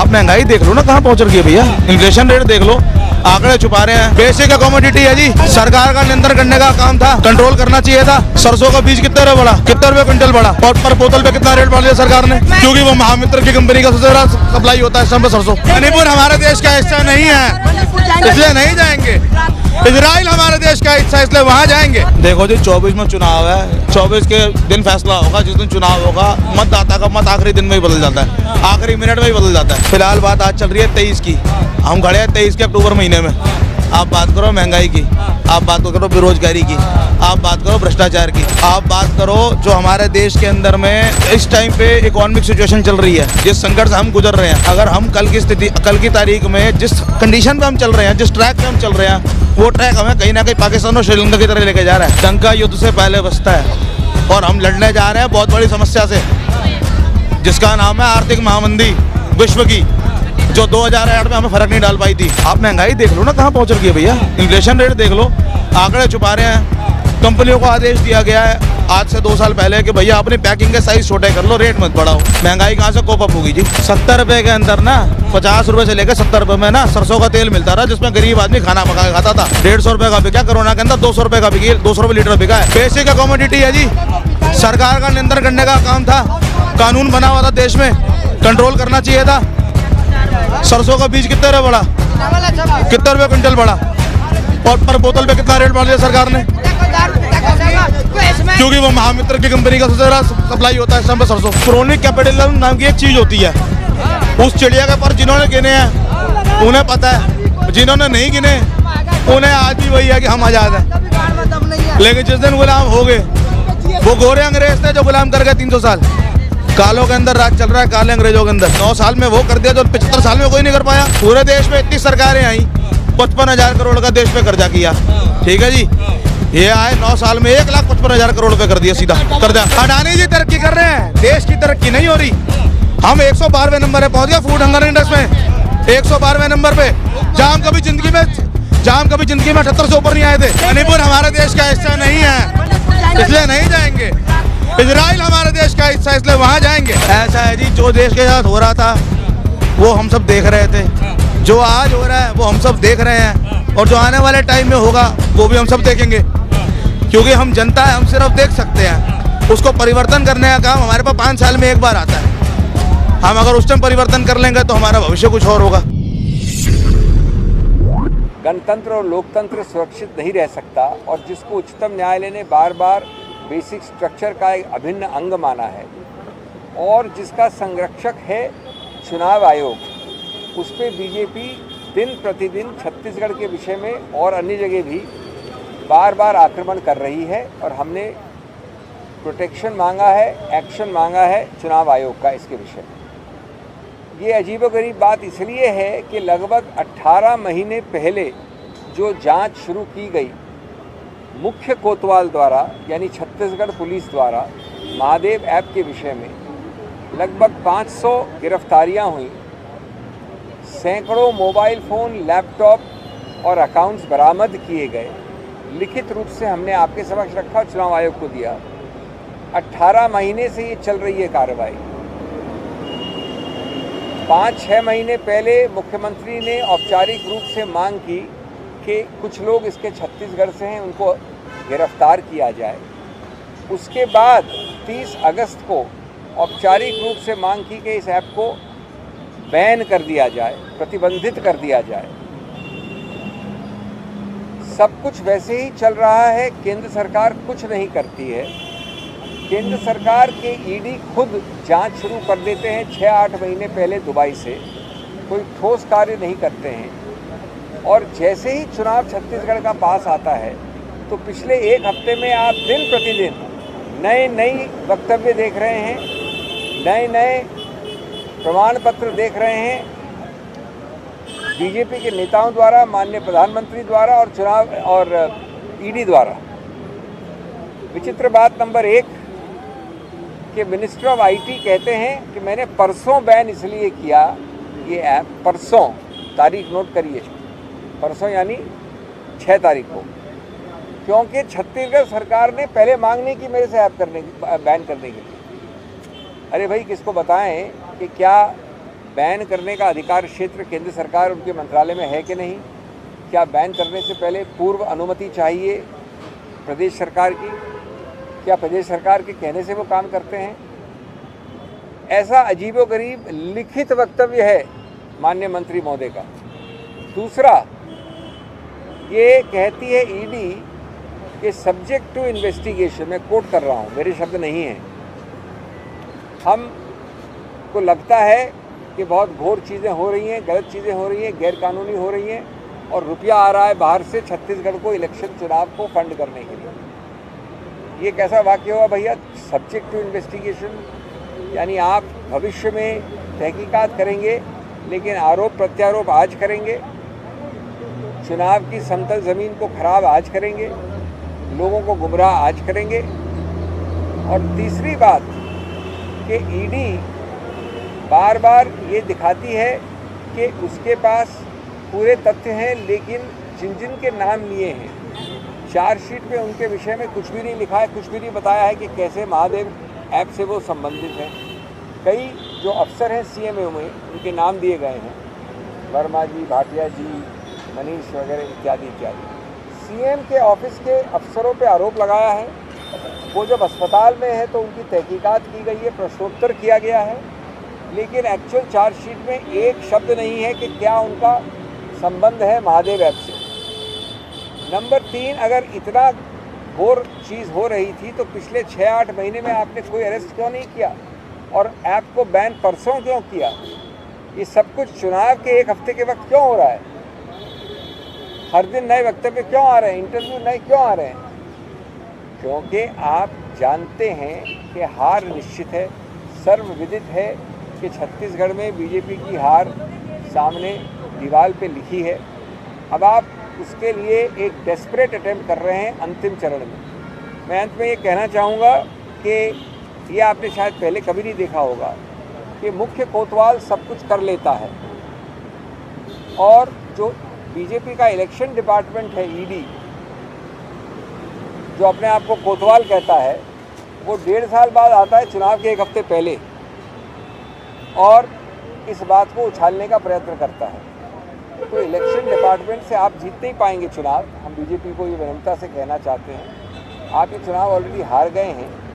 आप महंगाई देख लो ना कहाँ पहुंच रही है भैया। इन्फ्लेशन रेट देख लो, आंकड़े छुपा रहे हैं। बेसिक कमोडिटी है जी, सरकार का नियंत्रण करने का काम था, कंट्रोल करना चाहिए था। सरसों का बीज कितने रुपए बढ़ा, कितने रुपए क्विंटल बढ़ा, और पर बोतल पे कितना रेट बढ़ा दिया सरकार ने, क्योंकि वो महामित्र की कंपनी का सबसे ज्यादा सप्लाई होता है इस समय सरसों। मणिपुर हमारे देश का हिस्सा नहीं है, इसलिए नहीं जाएंगे। इजराइल हमारे देश का हिस्सा, इसलिए वहाँ जाएंगे। देखो जी 24 में चुनाव है, 24 के दिन फैसला होगा। जिस दिन चुनाव होगा मतदाता का मत आखिरी दिन में ही बदल जाता है, आखिरी मिनट में ही बदल जाता है। फिलहाल बात आज चल रही है 23 की, हम खड़े हैं 23 के अक्टूबर महीने में। आप बात करो महंगाई की, आप बात करो बेरोजगारी की, आप बात करो भ्रष्टाचार की, आप बात करो जो हमारे देश के अंदर में इस टाइम पे इकोनॉमिक सिचुएशन चल रही है, जिस संकट से हम गुजर रहे हैं। अगर हम कल की तारीख में जिस कंडीशन पे हम चल रहे हैं, जिस ट्रैक पे हम चल रहे हैं, वो ट्रैक हमें कहीं ना कहीं पाकिस्तान और श्रीलंका की तरह लेके जा रहा है। डंका युद्ध से पहले बजता है और हम लड़ने जा रहे हैं बहुत बड़ी समस्या से, जिसका नाम है आर्थिक महामंदी विश्व की, जो 2008 में हमें फर्क नहीं डाल पाई थी। आप महंगाई देख लो ना कहाँ पहुंच रही है भैया। इन्फ्लेशन रेट देख लो, आंकड़े छुपा रहे हैं। कंपनियों को आदेश दिया गया है आज से 2 साल पहले कि भैया अपनी पैकिंग के साइज छोटे कर लो, रेट मत बढ़ाओ। महंगाई कहाँ से कोप अप होगी जी। 70 रुपए के अंदर ना 50 रुपए से लेकर 70 रुपए में ना सरसों का तेल मिलता रहा, जिसमें गरीब आदमी खाना पका के खाता था। 150 रुपए का बिका, कोरोना के अंदर 200 रुपए का बिकी, 200 रुपए लीटर बिका है। बेसिक कमोडिटी है जी, सरकार का नियंत्रण करने का काम था, कानून बना हुआ था देश में, कंट्रोल करना चाहिए था। सरसों का बीज कितने रुपए बढ़ा, कितने रुपए क्विंटल बढ़ा, और पर बोतल पे कितना रेट बढ़ा दिया सरकार ने, क्योंकि वो महामित्र की कंपनी का सबसे ज्यादा सप्लाई होता है इस समय सरसों। क्रोनिक कैपिटलिज्म नाम की एक चीज होती है, उस चिड़िया के पर जिन्होंने गिने हैं उन्हें पता है, जिन्होंने नहीं गिने उन्हें आज भी वही है कि हम आजाद हैं। लेकिन जिस दिन गुलाम हो गए, वो गोरे अंग्रेज थे जो गुलाम कर गए 300 साल। कालों के अंदर राज चल रहा है, काले अंग्रेजों के अंदर। 9 साल में वो कर दिया जो 75 साल में कोई नहीं कर पाया। पूरे देश में इतनी सरकारें आई, 55,000 करोड़ का देश पे कर्जा किया, ठीक है जी। ये आए 9 साल में 1,55,000 करोड़ रुपए कर दिया सीधा कर्जा। अडानी जी तरक्की कर रहे हैं, देश की तरक्की नहीं हो रही। हम 112वें नंबर पे पहुंच गए फूड हंगर इंडेक्स में, 112वें नंबर पे। जहाँ हम कभी जिंदगी में 78 से ऊपर नहीं आए थे। मणिपुर हमारे देश का हिस्सा नहीं है, इसलिए नहीं जाएंगे। इजराइल हमारे देश का हिस्सा, इसलिए वहाँ जाएंगे। ऐसा है जी, जो देश के साथ हो रहा था वो हम सब देख रहे थे, जो आज हो रहा है वो हम सब देख रहे हैं, और जो आने वाले टाइम में होगा वो भी हम सब देखेंगे, क्योंकि हम जनता है, हम सिर्फ देख सकते हैं। उसको परिवर्तन करने का काम हमारे पास 5 साल में एक बार आता है। हम अगर उस टाइम परिवर्तन कर लेंगे तो हमारा भविष्य कुछ और होगा। गणतंत्र और लोकतंत्र सुरक्षित नहीं रह सकता, और जिसको उच्चतम न्यायालय ने बार बार बेसिक स्ट्रक्चर का एक अभिन्न अंग माना है, और जिसका संरक्षक है चुनाव आयोग, उस पर बीजेपी दिन प्रतिदिन छत्तीसगढ़ के विषय में और अन्य जगह भी बार बार आक्रमण कर रही है। और हमने प्रोटेक्शन मांगा है, एक्शन मांगा है चुनाव आयोग का इसके विषय में। ये अजीबोगरीब बात इसलिए है कि लगभग 18 महीने पहले जो जांच शुरू की गई मुख्य कोतवाल द्वारा, यानी छत्तीसगढ़ पुलिस द्वारा महादेव ऐप के विषय में, लगभग 500 गिरफ्तारियां हुई, सैकड़ों मोबाइल फ़ोन, लैपटॉप और अकाउंट्स बरामद किए गए। लिखित रूप से हमने आपके समक्ष रखा और चुनाव आयोग को दिया। 18 महीने से ये चल रही है कार्रवाई। 5-6 महीने पहले मुख्यमंत्री ने औपचारिक रूप से मांग की कि कुछ लोग इसके छत्तीसगढ़ से हैं, उनको गिरफ्तार किया जाए। उसके बाद 30 अगस्त को औपचारिक रूप से मांग की कि इस ऐप को बैन कर दिया जाए, प्रतिबंधित कर दिया जाए। सब कुछ वैसे ही चल रहा है, केंद्र सरकार कुछ नहीं करती है। केंद्र सरकार के ईडी खुद जांच शुरू कर देते हैं 6-8 महीने पहले दुबई से, कोई ठोस कार्य नहीं करते हैं। और जैसे ही चुनाव छत्तीसगढ़ का पास आता है तो पिछले 1 हफ्ते में आप दिन प्रतिदिन नए वक्तव्य देख रहे हैं, नए प्रमाण पत्र देख रहे हैं बीजेपी के नेताओं द्वारा, माननीय प्रधानमंत्री द्वारा और चुनाव और ईडी द्वारा। विचित्र बात नंबर 1 कि मिनिस्टर ऑफ आईटी कहते हैं कि मैंने परसों बैन इसलिए किया ये ऐप, परसों, तारीख नोट करिए, परसों यानी 6 तारीख को, क्योंकि छत्तीसगढ़ सरकार ने पहले मांग नहीं की मेरे से ऐप बैन करने के लिए। अरे भाई, किसको बताएं कि क्या बैन करने का अधिकार क्षेत्र केंद्र सरकार उनके मंत्रालय में है कि नहीं? क्या बैन करने से पहले पूर्व अनुमति चाहिए प्रदेश सरकार की? क्या प्रदेश सरकार के कहने से वो काम करते हैं? ऐसा अजीबोगरीब लिखित वक्तव्य है माननीय मंत्री महोदय का। दूसरा, ये कहती है ईडी कि सब्जेक्ट टू इन्वेस्टिगेशन, मैं कोट कर रहा हूँ, मेरे शब्द नहीं हैं, हमको लगता है कि बहुत घोर चीज़ें हो रही हैं, गलत चीज़ें हो रही हैं, गैरकानूनी हो रही हैं और रुपया आ रहा है बाहर से छत्तीसगढ़ को इलेक्शन चुनाव को फंड करने के लिए। ये कैसा वाक्य हुआ भैया? सब्जेक्ट टू इन्वेस्टिगेशन, यानी आप भविष्य में तहकीकात करेंगे लेकिन आरोप प्रत्यारोप आज करेंगे, चुनाव की समतल ज़मीन को खराब आज करेंगे, लोगों को गुमराह आज करेंगे। और तीसरी बात कि ईडी बार बार ये दिखाती है कि उसके पास पूरे तथ्य हैं, लेकिन जिन जिन के नाम लिए हैं चार्जशीट में उनके विषय में कुछ भी नहीं लिखा है, कुछ भी नहीं बताया है कि कैसे महादेव ऐप से वो संबंधित हैं। कई जो अफसर हैं सीएमओ में उनके नाम दिए गए हैं, वर्मा जी, भाटिया जी, मनीष वगैरह इत्यादि इत्यादि। सीएम के ऑफिस के अफसरों पे आरोप लगाया है। वो जब अस्पताल में है तो उनकी तहकीकात की गई है, प्रश्नोत्तर किया गया है, लेकिन एक्चुअल चार्जशीट में एक शब्द नहीं है कि क्या उनका संबंध है महादेव ऐप से। नंबर 3, अगर इतना घोर चीज़ हो रही थी तो पिछले 6-8 महीने में आपने कोई अरेस्ट क्यों नहीं किया और ऐप को बैन परसों क्यों किया? ये सब कुछ चुनाव के एक हफ्ते के वक्त क्यों हो रहा है? हर दिन नए वक्तव्य क्यों आ रहे हैं, इंटरव्यू नए क्यों आ रहे हैं? क्योंकि आप जानते हैं कि हार निश्चित है, सर्वविदित है कि छत्तीसगढ़ में बीजेपी की हार सामने दीवार पे लिखी है। अब आप उसके लिए एक डेस्परेट अटेम्प्ट कर रहे हैं अंतिम चरण में। मैं अंत में ये कहना चाहूँगा कि ये आपने शायद पहले कभी नहीं देखा होगा कि मुख्य कोतवाल सब कुछ कर लेता है और जो बीजेपी का इलेक्शन डिपार्टमेंट है ईडी, जो अपने आप को कोतवाल कहता है, वो 1.5 साल बाद आता है चुनाव के एक हफ्ते पहले और इस बात को उछालने का प्रयत्न करता है। तो इलेक्शन डिपार्टमेंट से आप जीत नहीं पाएंगे चुनाव। हम बीजेपी को ये विनम्रता से कहना चाहते हैं, आप ये चुनाव ऑलरेडी हार गए हैं।